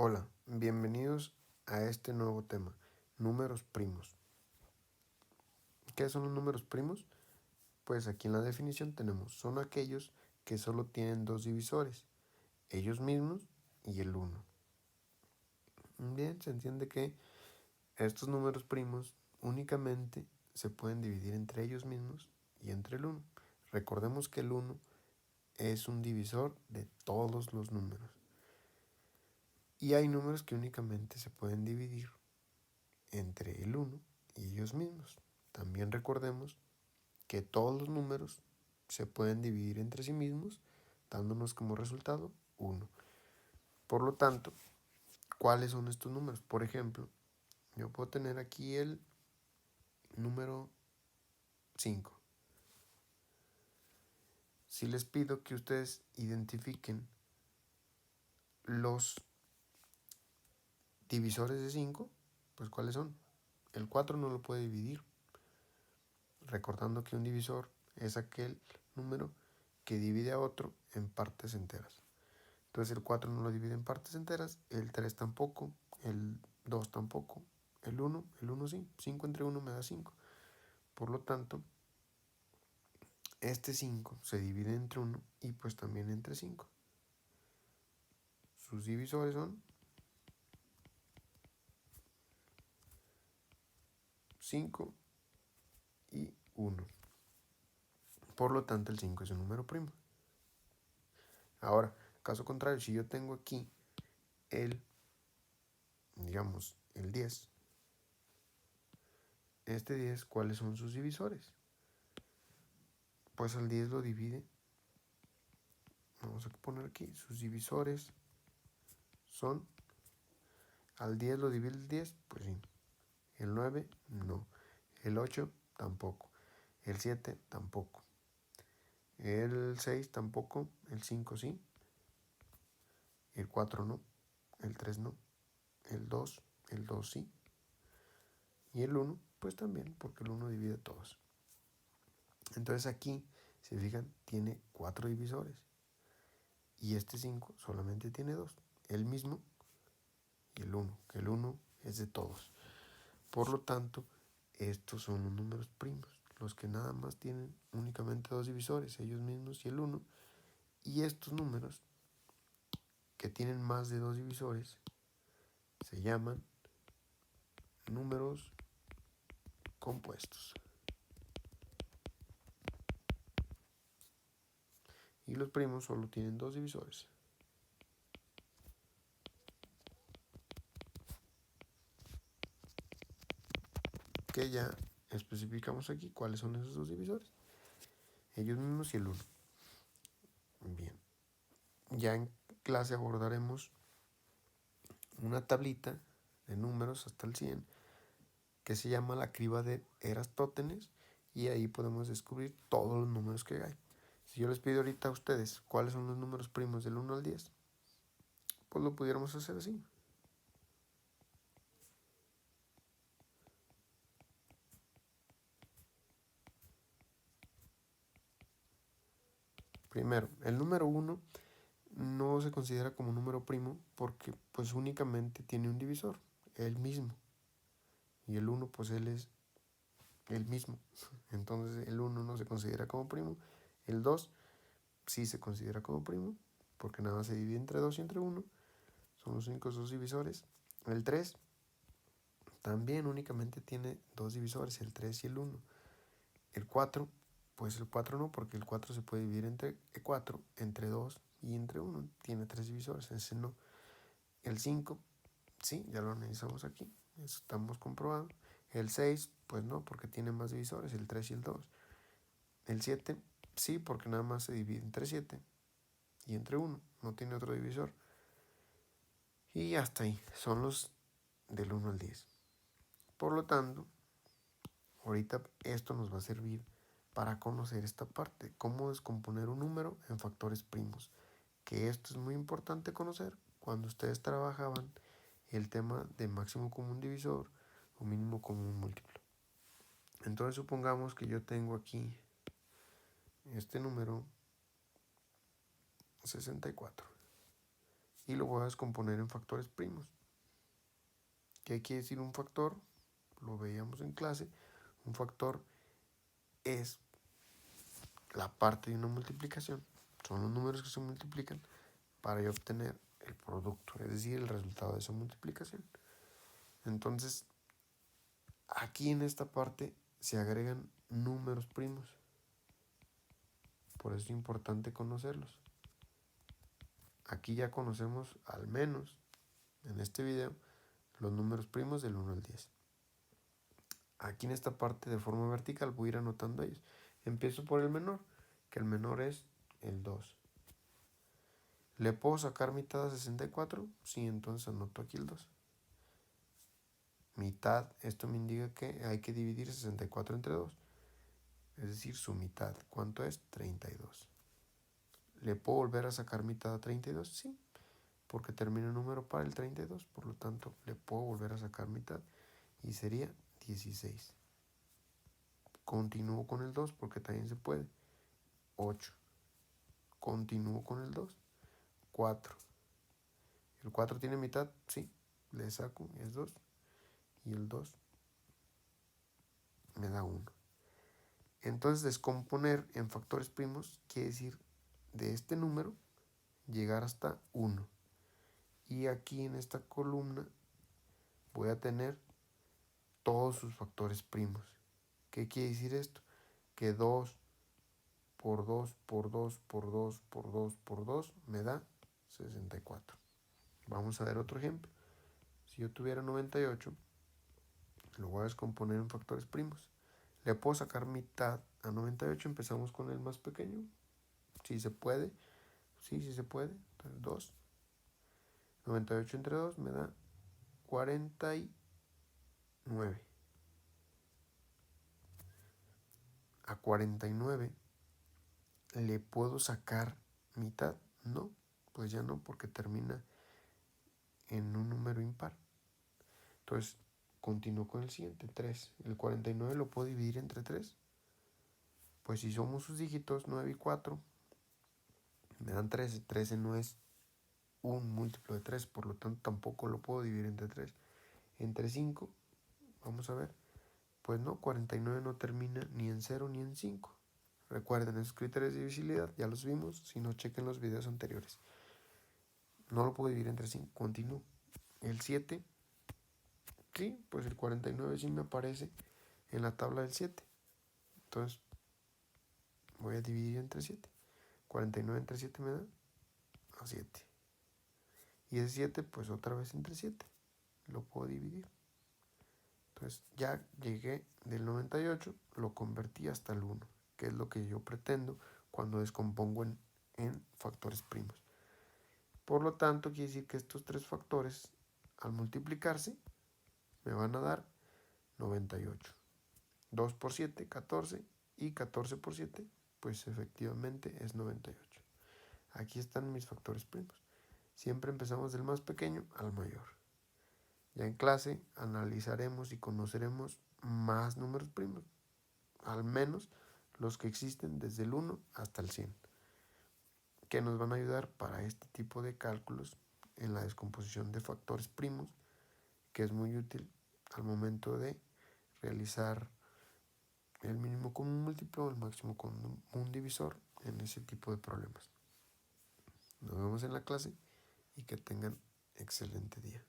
Hola, bienvenidos a este nuevo tema, números primos. ¿Qué son los números primos? Pues aquí en la definición tenemos, son aquellos que solo tienen dos divisores, ellos mismos y el 1. Bien, se entiende que estos números primos únicamente se pueden dividir entre ellos mismos y entre el 1. Recordemos que el 1 es un divisor de todos los números. Y hay números que únicamente se pueden dividir entre el 1 y ellos mismos. También recordemos que todos los números se pueden dividir entre sí mismos, dándonos como resultado 1. Por lo tanto, ¿cuáles son estos números? Por ejemplo, yo puedo tener aquí el número 5. Si les pido que ustedes identifiquen los divisores de 5, pues ¿cuáles son? El 4 no lo puede dividir, recordando que un divisor es aquel número que divide a otro en partes enteras. Entonces el 4 no lo divide en partes enteras, el 3 tampoco, el 2 tampoco, el 1 sí, 5 entre 1 me da 5. Por lo tanto, este 5 se divide entre 1 y pues también entre 5. Sus divisores son 5 y 1. Por lo tanto, el 5 es un número primo. Ahora, caso contrario, si yo tengo aquí digamos, el 10, este 10, ¿cuáles son sus divisores? Pues al 10 lo divide, vamos a poner aquí, sus divisores son, al 10 lo divide el 10, pues sí. El 9, no. El 8, tampoco. El 7, tampoco. El 6, tampoco. El 5, sí. El 4, no. El 3, no. El 2 sí. Y el 1, pues también, porque el 1 divide todos. Entonces aquí, si se fijan, tiene 4 divisores. Y este 5 solamente tiene 2. El mismo y el 1, que el 1 es de todos. Por lo tanto, estos son los números primos, los que nada más tienen únicamente dos divisores, ellos mismos y el 1. Y estos números que tienen más de dos divisores se llaman números compuestos. Y los primos solo tienen dos divisores. Que ya especificamos aquí cuáles son esos dos divisores. Ellos mismos y el 1. Bien. Ya en clase abordaremos una tablita de números hasta el 100 que se llama la criba de Eratóstenes, y ahí podemos descubrir todos los números que hay. Si yo les pido ahorita a ustedes cuáles son los números primos del 1 al 10, pues lo pudiéramos hacer así. Primero, el número 1 no se considera como número primo porque pues únicamente tiene un divisor, el mismo. Y el 1 pues él es el mismo. Entonces el 1 no se considera como primo. El 2 sí se considera como primo porque nada se divide entre 2 y entre 1. Son los únicos dos divisores. El 3 también únicamente tiene dos divisores, el 3 y el 1. El 4, pues el 4 no, porque el 4 se puede dividir entre 4, entre 2 y entre 1. Tiene tres divisores, ese no. El 5, sí, ya lo analizamos aquí, eso estamos comprobando. El 6, pues no, porque tiene más divisores, el 3 y el 2. El 7, sí, porque nada más se divide entre 7 y entre 1, no tiene otro divisor. Y hasta ahí, son los del 1 al 10. Por lo tanto, ahorita esto nos va a servir para conocer esta parte, cómo descomponer un número en factores primos, que esto es muy importante conocer cuando ustedes trabajaban el tema de máximo común divisor o mínimo común múltiplo. Entonces supongamos que yo tengo aquí este número 64 y lo voy a descomponer en factores primos. ¿Qué quiere decir un factor? Lo veíamos en clase. Un factor es la parte de una multiplicación. Son los números que se multiplican para yo obtener el producto, es decir, el resultado de esa multiplicación. Entonces, aquí en esta parte se agregan números primos. Por eso es importante conocerlos. Aquí ya conocemos al menos en este video los números primos del 1 al 10. Aquí en esta parte de forma vertical voy a ir anotando ellos. Empiezo por el menor, que el menor es el 2. ¿Le puedo sacar mitad a 64? Sí, entonces anoto aquí el 2. Mitad, esto me indica que hay que dividir 64 entre 2. Es decir, su mitad. ¿Cuánto es? 32. ¿Le puedo volver a sacar mitad a 32? Sí, porque termina el número par el 32. Por lo tanto, le puedo volver a sacar mitad y sería 16. Continúo con el 2 porque también se puede. 8. Continúo con el 2. 4. ¿El 4 tiene mitad? Sí. Le saco, es 2. Y el 2 me da 1. Entonces, descomponer en factores primos quiere decir de este número llegar hasta 1. Y aquí en esta columna voy a tener todos sus factores primos. ¿Qué quiere decir esto? Que 2 por 2 por 2 por 2 por 2 por 2 me da 64. Vamos a ver otro ejemplo. Si yo tuviera 98, lo voy a descomponer en factores primos. ¿Le puedo sacar mitad a 98? Empezamos con el más pequeño. Si se puede. Sí se puede. Entonces 2. 98 entre 2 me da 49. A 49 le puedo sacar mitad. No, pues ya no, porque termina en un número impar. Entonces, continúo con el siguiente, 3. ¿El 49 lo puedo dividir entre 3? Pues si somos sus dígitos, 9 y 4, me dan 13. 13 no es un múltiplo de 3, por lo tanto tampoco lo puedo dividir entre 3. Entre 5, vamos a ver, pues no, 49 no termina ni en 0 ni en 5. Recuerden, esos criterios de divisibilidad ya los vimos, si no chequen los videos anteriores. No lo puedo dividir entre 5, continúo. El 7, sí, pues el 49 sí me aparece en la tabla del 7. Entonces, voy a dividir entre 7. 49 entre 7 me da a 7. Y ese 7, pues otra vez entre 7. Lo puedo dividir. Entonces, ya llegué del 98, lo convertí hasta el 1, que es lo que yo pretendo cuando descompongo en factores primos. Por lo tanto, quiere decir que estos tres factores, al multiplicarse, me van a dar 98. 2 por 7, 14. Y 14 por 7, pues efectivamente es 98. Aquí están mis factores primos. Siempre empezamos del más pequeño al mayor. Ya en clase analizaremos y conoceremos más números primos, al menos los que existen desde el 1 hasta el 100, que nos van a ayudar para este tipo de cálculos en la descomposición de factores primos, que es muy útil al momento de realizar el mínimo común múltiplo o el máximo común divisor en ese tipo de problemas. Nos vemos en la clase y que tengan excelente día.